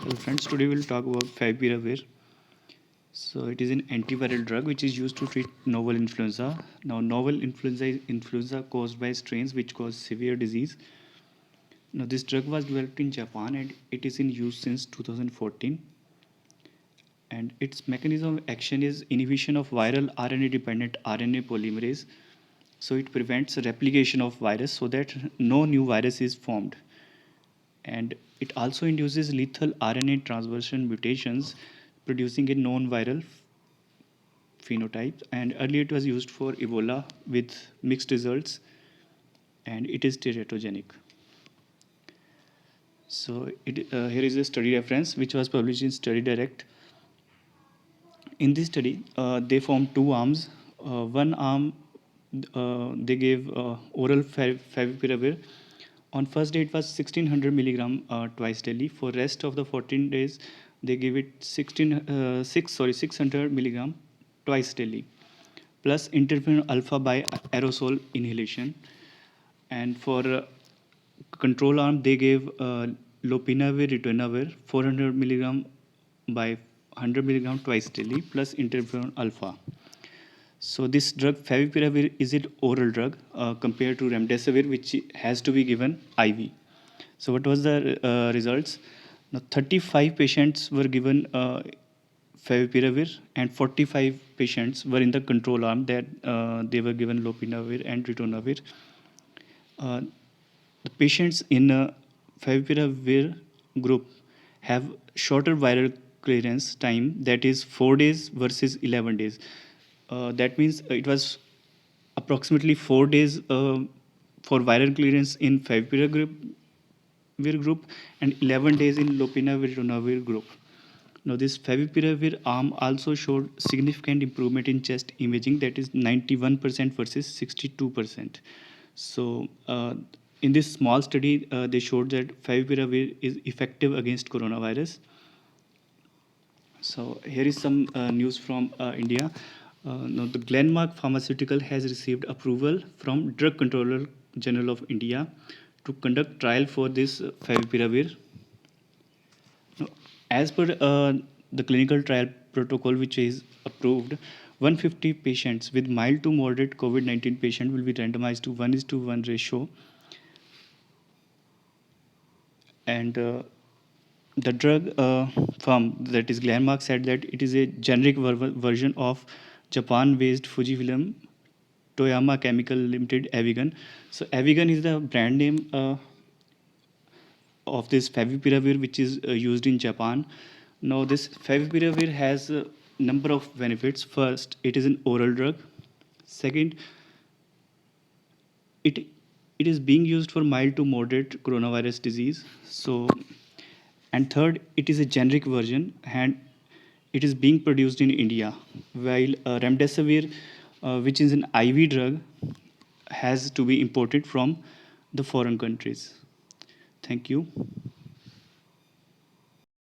Hello friends, today we'll talk about favipiravir. So it is an antiviral drug which is used to treat novel influenza. Now novel influenza is influenza caused by strains which cause severe disease. Now this drug was developed in Japan and it is in use since 2014. And its mechanism of action is inhibition of viral RNA dependent RNA polymerase. So it prevents replication of virus so that no new virus is formed. And it also induces lethal RNA transversion mutations, producing a non-viral phenotype. And earlier it was used for Ebola with mixed results, and it is teratogenic. So here is a study reference which was published in Study Direct. In this study, they formed two arms. One arm, they gave oral favipiravir. On first day, it was 1600 milligram twice daily. For rest of the 14 days, they gave it 600 milligram twice daily, plus interferon alpha by aerosol inhalation. And for control arm, they gave lopinavir ritonavir 400 milligram by 100 milligram twice daily, plus interferon alpha. So this drug favipiravir is an oral drug compared to remdesivir, which has to be given IV. So what was the results? Now 35 patients were given favipiravir, and 45 patients were in the control arm that they were given lopinavir and ritonavir. Uh, the patients in favipiravir group have shorter viral clearance time, that is 4 days versus 11 days. That means it was approximately 4 days for viral clearance in favipiravir group and 11 days in lopinavir ritonavir group. Now, this favipiravir arm also showed significant improvement in chest imaging, that is 91% versus 62%. So, in this small study, they showed that favipiravir is effective against coronavirus. So, here is some news from India. Now, the Glenmark Pharmaceutical has received approval from Drug Controller General of India to conduct trial for this favipiravir. Now, as per the clinical trial protocol which is approved, 150 patients with mild to moderate COVID-19 patient will be randomized to 1:1 ratio, and the drug firm, that is Glenmark, said that it is a generic version of Japan-based Fujifilm Toyama Chemical Limited Avigan. So Avigan is the brand name of this favipiravir which is used in Japan. Now this favipiravir has a number of benefits. First, it is an oral drug. Second, it it is being used for mild to moderate coronavirus disease. So, and third, it is a generic version and it is being produced in India, while remdesivir, which is an IV drug, has to be imported from the foreign countries. Thank you.